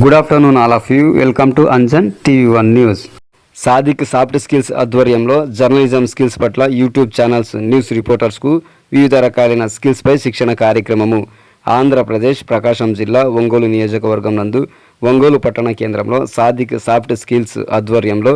Good afternoon all of you. Welcome to Anjan TV one news. Sadiq soft skills ఆధ్వర్యంలో journalism skills పట్ల YouTube channels news రిపోర్టర్స్కు వివిధ రకాలైన స్కిల్స్పై శిక్షణ కార్యక్రమము ఆంధ్రప్రదేశ్ ప్రకాశం జిల్లా ఒంగోలు నియోజకవర్గం నందు ఒంగోలు పట్టణ కేంద్రంలో సాదిక్ సాఫ్ట్ స్కిల్స్ ఆధ్వర్యంలో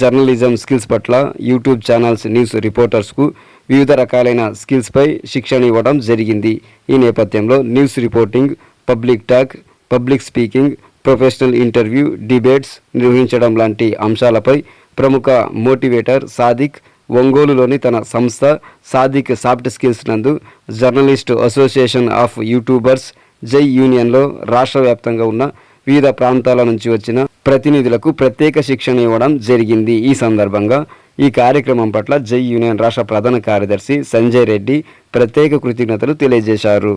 జర్నలిజం స్కిల్స్ పట్ల యూట్యూబ్ ఛానల్స్ న్యూస్ రిపోర్టర్స్కు వివిధ రకాలైన స్కిల్స్పై శిక్షణ ఇవ్వడం జరిగింది. ఈ నేపథ్యంలో news reporting, public talk, public speaking, professional interview, debates నిర్వహించడం లాంటి అంశాలపై ప్రముఖ మోటివేటర్ సాదిక్ ఒంగోలులోని తన సంస్థ సాదిక్ సాఫ్ట్ స్కిల్స్ నందు జర్నలిస్ట్ అసోసియేషన్ ఆఫ్ యూట్యూబర్స్ జై యూనియన్లో రాష్ట్ర వ్యాప్తంగా ఉన్న వివిధ ప్రాంతాల నుంచి వచ్చిన ప్రతినిధులకు ప్రత్యేక శిక్షణ ఇవ్వడం జరిగింది. ఈ సందర్భంగా ఈ కార్యక్రమం పట్ల జై యూనియన్ రాష్ట్ర ప్రధాన కార్యదర్శి సంజయ్ రెడ్డి ప్రత్యేక కృతజ్ఞతలు తెలియజేశారు.